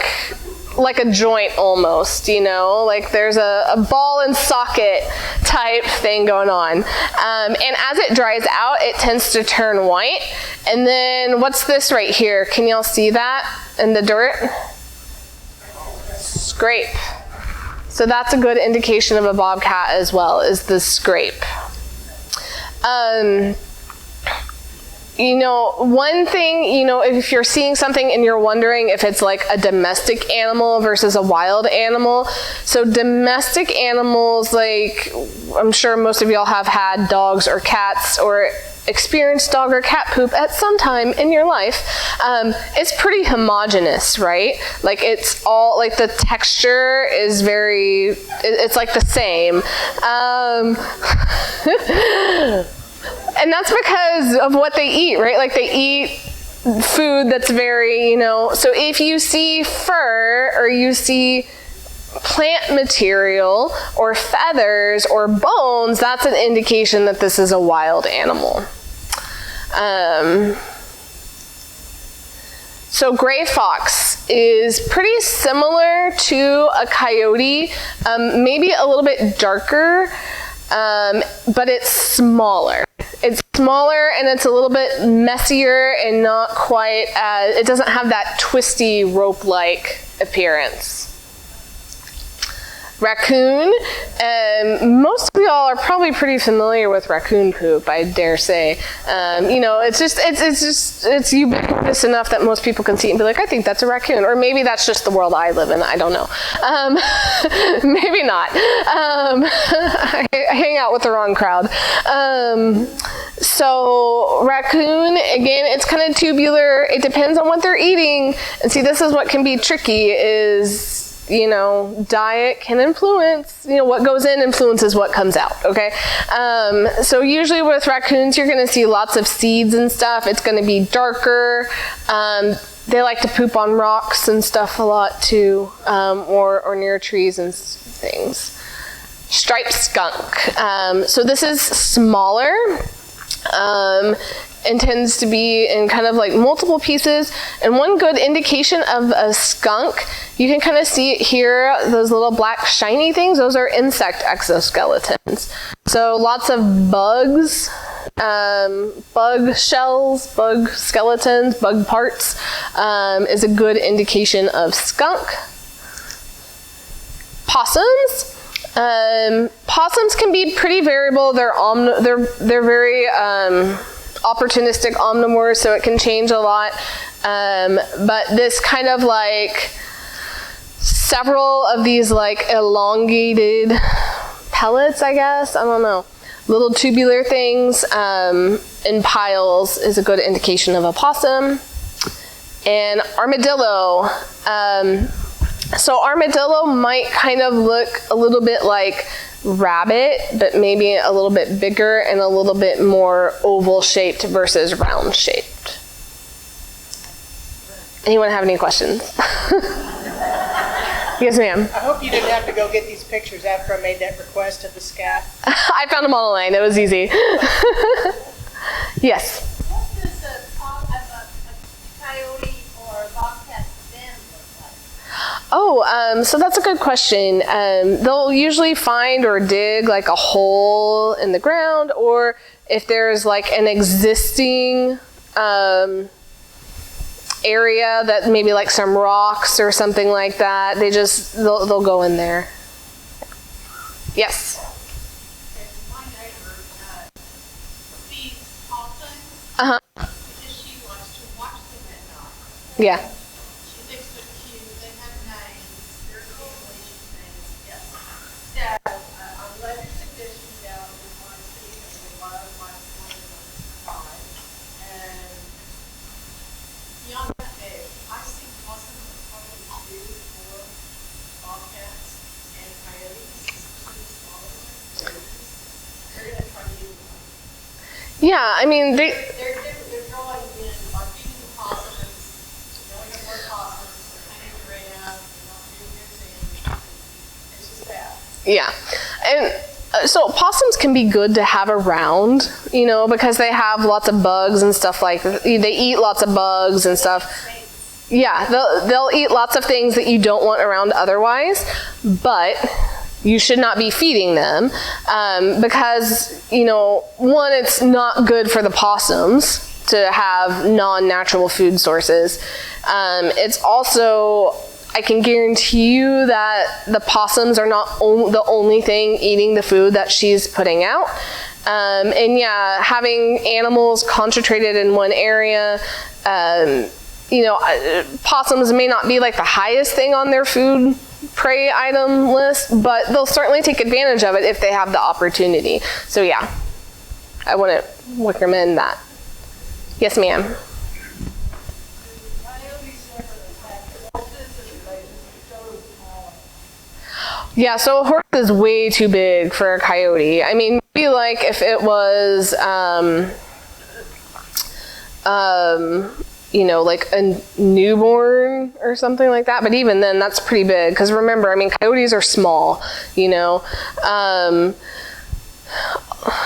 a joint almost, you know, like there's a ball and socket type thing going on. And as it dries out, it tends to turn white. And then what's this right here? Can y'all see that in the dirt? Scrape. So that's a good indication of a bobcat as well, is the scrape. You know, one thing, you know, if you're seeing something and you're wondering if it's like a domestic animal versus a wild animal. So domestic animals, like I'm sure most of y'all have had dogs or cats or experienced dog or cat poop at some time in your life. It's pretty homogeneous, right? Like it's all, like the texture is very, it's like the same. And that's because of what they eat, right? Like they eat food that's very, you know, so if you see fur or you see plant material or feathers or bones, that's an indication that this is a wild animal. So gray fox is pretty similar to a coyote, maybe a little bit darker, but it's smaller. It's smaller and it's a little bit messier and not quite as, it doesn't have that twisty rope-like appearance. Raccoon, most of y'all are probably pretty familiar with raccoon poop, I dare say. You know, it's ubiquitous enough that most people can see it and be like, I think that's a raccoon. Or maybe that's just the world I live in, I don't know. Maybe not. I hang out with the wrong crowd. So raccoon, again, it's kind of tubular. It depends on what they're eating. And see, this is what can be tricky is, you know, diet can influence, you know, what goes in influences what comes out, okay? So usually with raccoons, you're gonna see lots of seeds and stuff. It's gonna be darker. They like to poop on rocks and stuff a lot too, or near trees and things. Striped skunk. So this is smaller. And tends to be in kind of like multiple pieces. And one good indication of a skunk, you can kind of see it here, those little black shiny things, those are insect exoskeletons. So lots of bugs, bug shells, bug skeletons, bug parts is a good indication of skunk. Possums. Possums can be pretty variable. They're very opportunistic omnivores, so it can change a lot. But this kind of like several of these like elongated pellets, I guess, I don't know, little tubular things in piles is a good indication of a possum. And armadillo. So armadillo might kind of look a little bit like rabbit, but maybe a little bit bigger and a little bit more oval shaped versus round shaped. Anyone have any questions? Yes, ma'am. I hope you didn't have to go get these pictures after I made that request of the scat. I found them online. It was easy. Yes. What does a coyote or a bobcat's den look like? Oh, so that's a good question. They'll usually find or dig like a hole in the ground, or if there's like an existing area that maybe like some rocks or something like that, they'll go in there. Yes. My neighbor feeds possums because she likes to watch them at night. Yeah. She thinks they're cute. They have names. They're delicious names. Yes. So I'm glad your suggestion down with my city and the wild life one of them. And beyond that, I see possums are probably due for bobcats. Yeah, I mean, They're drawing in, are feeding the possums, knowing that we're possums, they're hanging around, they're not doing their thing. It's just bad. yeah. And so possums can be good to have around, you know, because they have lots of bugs and stuff like that. They eat lots of bugs and stuff. Yeah, they'll eat lots of things that you don't want around otherwise, but you should not be feeding them because, you know, one, it's not good for the possums to have non-natural food sources. It's also, I can guarantee you that the possums are not the only thing eating the food that she's putting out. And yeah, having animals concentrated in one area, you know, possums may not be like the highest thing on their food prey item list, but they'll certainly take advantage of it if they have the opportunity. So yeah, I wouldn't recommend that. Yes, ma'am. Yeah, so a horse is way too big for a coyote. I mean, maybe like if it was, you know, like a newborn or something like that. But even then, that's pretty big. Because remember, I mean, coyotes are small, you know.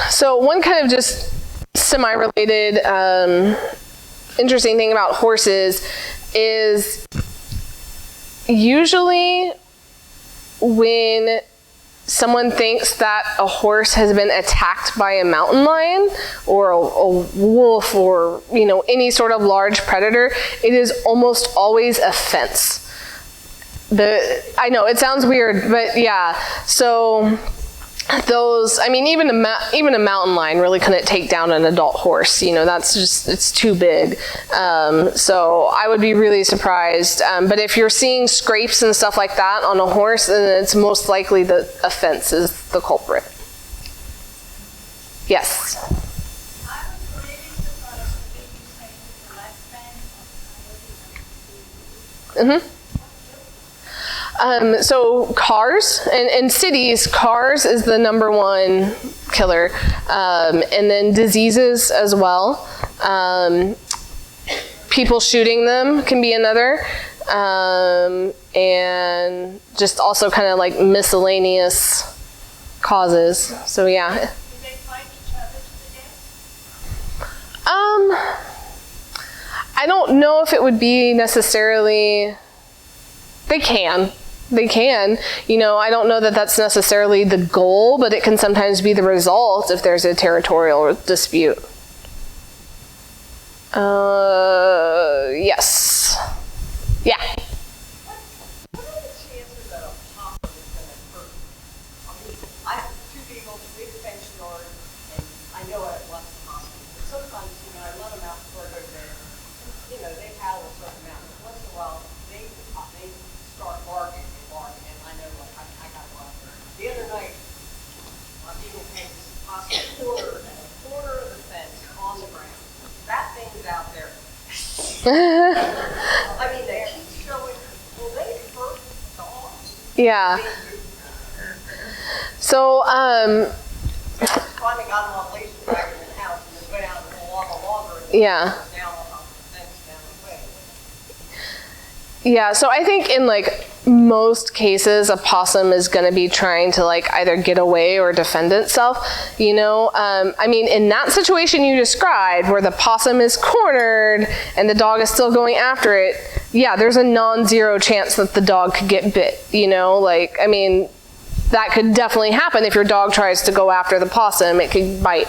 So one kind of just semi-related interesting thing about horses is usually when someone thinks that a horse has been attacked by a mountain lion or a wolf or, you know, any sort of large predator, it is almost always a fence. I know it sounds weird, but yeah. So those, I mean, even a mountain lion really couldn't take down an adult horse. You know, that's just, it's too big. So I would be really surprised. But if you're seeing scrapes and stuff like that on a horse, then it's most likely that a fence is the culprit. Yes. I was really surprised to hear you say the last time. So cars, and in cities, cars is the #1 killer. And then diseases as well. People shooting them can be another. And just also kind of like miscellaneous causes. So yeah. Do they fight each other to the death? I don't know if it would be necessarily, they can, you know, I don't know that that's necessarily the goal, but it can sometimes be the result if there's a territorial dispute. Yes. Yeah. What are the chances that a possum is going to hurt? I mean, I have 2 people, a big fence yard, and I know I have lots of possums. But sometimes, you know, I let them out before I go to bed. You know, they howl a certain amount. But once in a while, they start barking and barking, and I know, like, I got one. The other night, my people came to this possum corner of the fence on the ground. That thing's out there. I mean, they keep showing, well, they hurt dogs. Yeah. So, Finally got them on leash and dragged them in the house and then went out and walk longer and yeah. down on top of the fence down the way. Yeah, so I think in like most cases, a possum is going to be trying to like either get away or defend itself, you know. I mean, in that situation you described where the possum is cornered and the dog is still going after it, yeah, there's a non-zero chance that the dog could get bit, you know. Like, I mean, that could definitely happen if your dog tries to go after the possum, it could bite.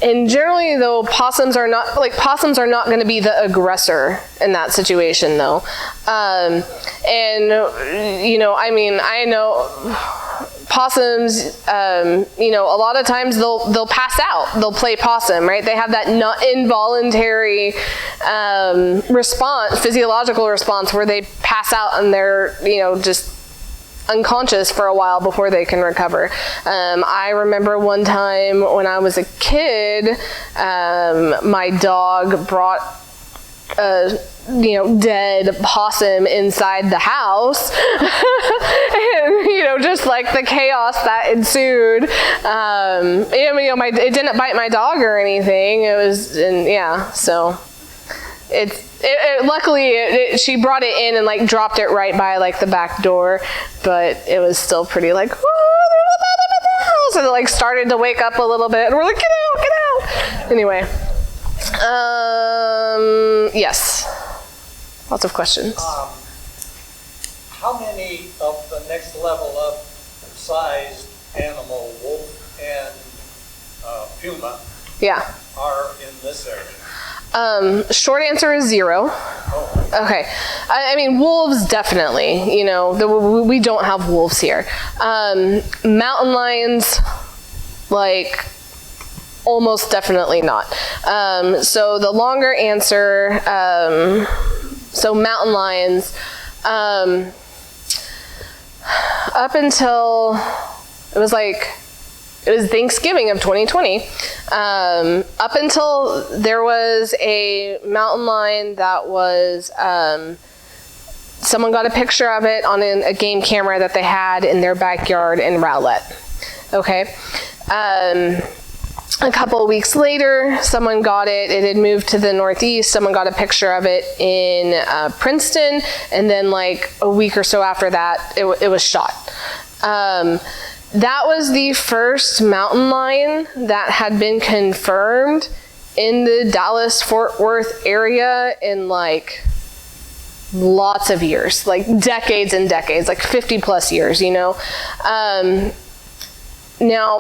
And generally though, possums are not going to be the aggressor in that situation though. And you know, I mean, I know possums, you know, a lot of times they'll pass out, they'll play possum, right? They have that not involuntary response, physiological response where they pass out and they're, you know, just unconscious for a while before they can recover. I remember one time when I was a kid, my dog brought dead possum inside the house. And, just like the chaos that ensued. It didn't bite my dog or anything. It was, so luckily she brought it in and like dropped it right by like the back door, but it was still pretty like, whoa, there's a possum in the house. And it like started to wake up a little bit, and we're like, get out. Anyway, yes. Lots of questions. How many of the next level up sized animal, wolf and puma, are in this area? Short answer is 0. Oh. Okay. I mean, wolves definitely, we don't have wolves here. Mountain lions, like, almost definitely not. So the longer answer, so mountain lions, up until it was Thanksgiving of 2020, up until there was a mountain lion that was, someone got a picture of it on a game camera that they had in their backyard in Rowlett. Okay. A couple of weeks later, someone got it. It had moved to the Northeast. Someone got a picture of it in Princeton, and then like a week or so after that, it was shot. That was the first mountain lion that had been confirmed in the Dallas-Fort Worth area in like lots of years, like decades and decades, like 50 plus years, Now,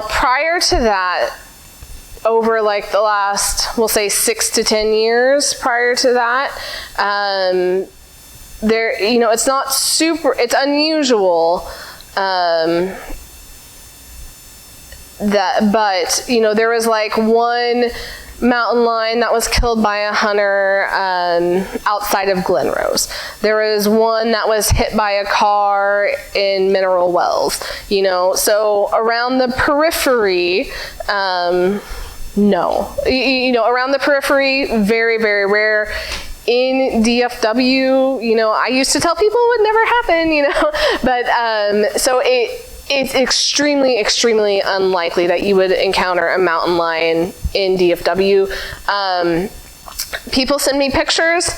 prior to that, over like the last, we'll say 6 to 10 years prior to that, it's not it's unusual, but there was like one mountain lion that was killed by a hunter outside of Glen Rose. There was one that was hit by a car in Mineral Wells, so around the periphery, no. Around the periphery, very, very rare. In DFW, I used to tell people it would never happen, but so it's extremely, extremely unlikely that you would encounter a mountain lion in DFW. People send me pictures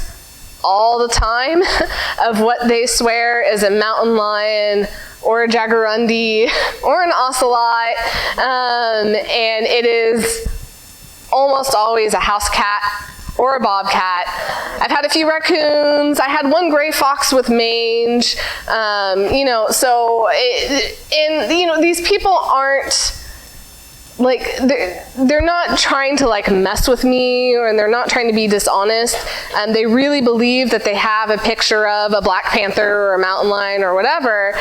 all the time of what they swear is a mountain lion or a jaguarundi or an ocelot, and it is almost always a house cat or a bobcat. I've had a few raccoons. I had one gray fox with mange. These people aren't like, they're not trying to like mess with me, or they're not trying to be dishonest. They really believe that they have a picture of a black panther or a mountain lion or whatever.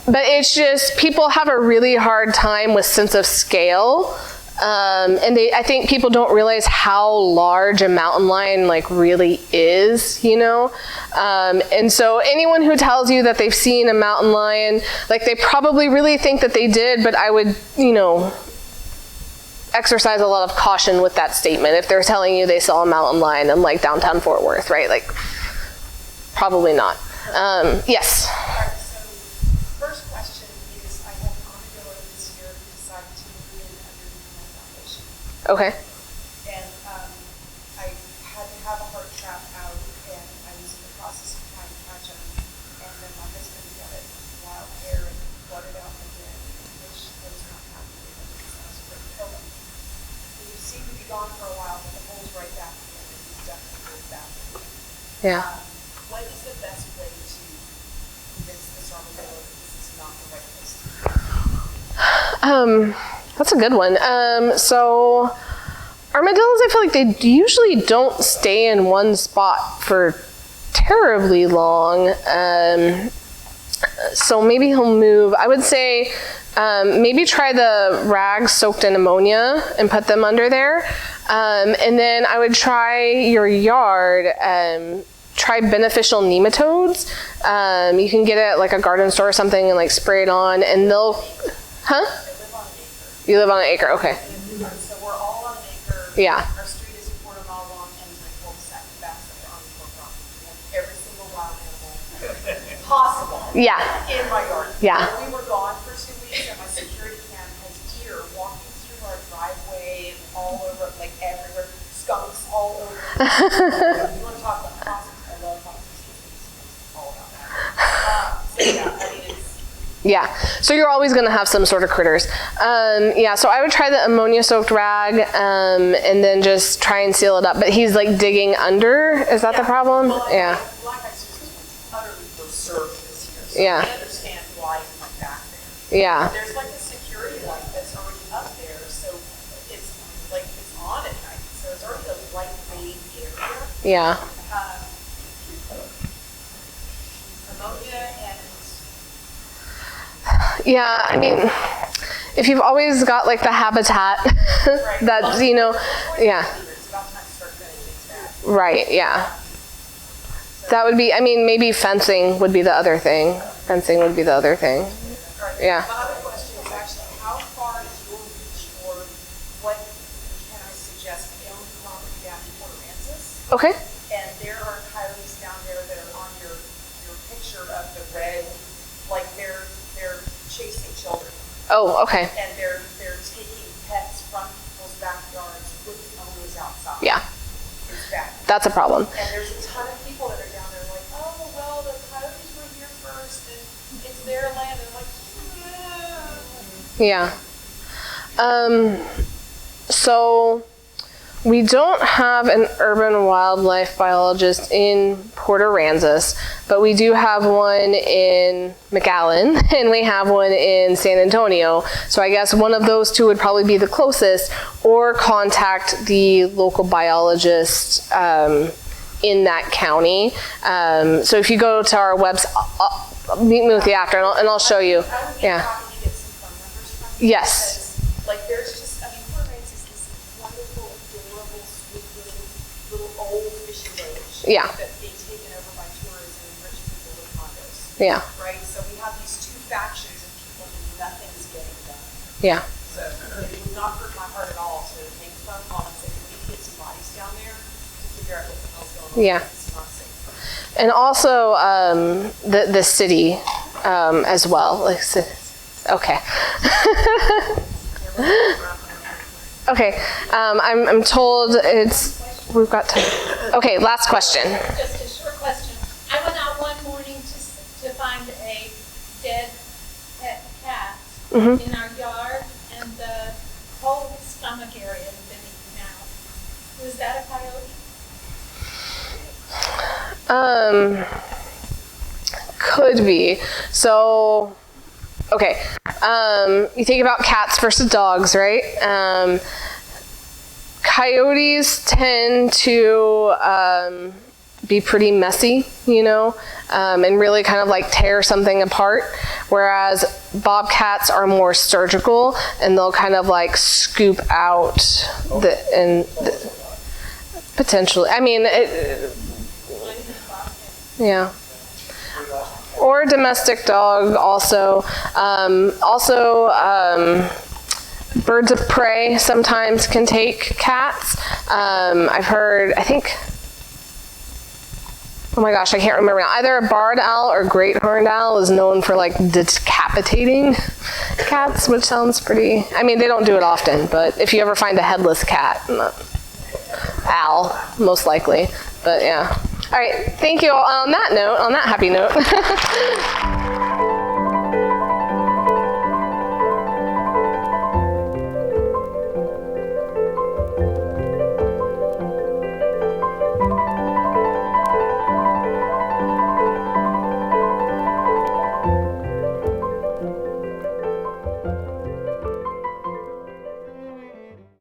But it's just, people have a really hard time with sense of scale. And I think people don't realize how large a mountain lion like really is, and so anyone who tells you that they've seen a mountain lion, like they probably really think that they did, but I would, exercise a lot of caution with that statement if they're telling you they saw a mountain lion in like downtown Fort Worth, right? Like, probably not. Yes. First question is, I have an audio this year who decided to move in underneath my foundation. Okay. And I had to have a heart trap out, and I was in the process of trying to catch him. And then my husband got it wild hair and flooded out my den, which I was not happy with. I was afraid to kill him. He seemed to be gone for a while, but the hole's right back again, and he's definitely right back again. Yeah. What is the best way to convince this armadillo that this is not the right place to be? That's a good one. So armadillos, I feel like they usually don't stay in one spot for terribly long. So maybe he'll move. I would say maybe try the rags soaked in ammonia and put them under there. And then I would try your yard, try beneficial nematodes. You can get it at like a garden store or something and like spray it on, and they'll, huh? I live on an acre. You live on an acre, okay. So we're all on an acre. Yeah. Our street is a quarter mile long, and it's like possible. Yeah. In my yard. Yeah. We were gone for 2 weeks, and my security cam has deer walking through our driveway and all over, like everywhere, skunks all over. You want to talk about possums? I love possums. It's all about that. So yeah, I mean, it's. Yeah, so you're always going to have some sort of critters. Yeah, so I would try the ammonia-soaked rag and then just try and seal it up. But he's like digging under. Is that the problem? Well, Yeah. Black Eyes was utterly berserk this year, so Yeah. I understand why he went back there. Yeah. There's like a security light that's already up there, so it's like it's on at night. So it's already a light rain area. Yeah. Ammonia and Yeah, I mean, if you've always got like the habitat, that's, you know, yeah. it's about time to start getting things back. Right, yeah. That would be, I mean, maybe fencing would be the other thing. Fencing would be the other thing. Yeah. My other question is actually, how far is your reach, or what can I suggest? I own property down in Port Aransas, Okay. and there are coyotes down there that are on your picture of the red, like they're chasing children, Oh, okay. and they're taking pets from people's backyards with the owners outside. Yeah, It's bad. that's a problem. And there's a ton of people that are down there like, oh, well, the coyotes were here first, and it's their land. And I'm like, Yeah. So we don't have an urban wildlife biologist in Port Aransas, but we do have one in McAllen and we have one in San Antonio. So I guess one of those two would probably be the closest, or contact the local biologist in that county. So if you go to our website, meet me with you after and I'll show you. I would be Yeah. happy to get some phone numbers from you. Yes. Because, like, there's just, I mean, Port Aransas is this wonderful, adorable, sweet little old fishing village. Yeah. That's being taken over by tourism and rich people with condos. Yeah. Right? So we have these two factions of people and nothing's getting done. Yeah. So it would not hurt my heart at all to make a phone call and say, we need to get some bodies down there to figure out what the hell's going on. Yeah. It's not safe. And also the city as well. Like, okay. Okay. I'm told we've got time. Okay. Last question. Just a short question. I went out one morning to find a dead pet cat in our yard, and the whole stomach area had been eaten out. Was that a coyote? Could be. So, okay. You think about cats versus dogs, right? Coyotes tend to be pretty messy, you know, and really kind of like tear something apart. Whereas bobcats are more surgical, and they'll kind of like scoop out potentially. I mean, yeah. Or a domestic dog also. Birds of prey sometimes can take cats. I've heard, oh my gosh, I can't remember now. Either a barred owl or great horned owl is known for like decapitating cats, which sounds pretty, I mean, they don't do it often, but if you ever find a headless cat, owl, most likely, but yeah. All right, thank you all. On that note, on that happy note.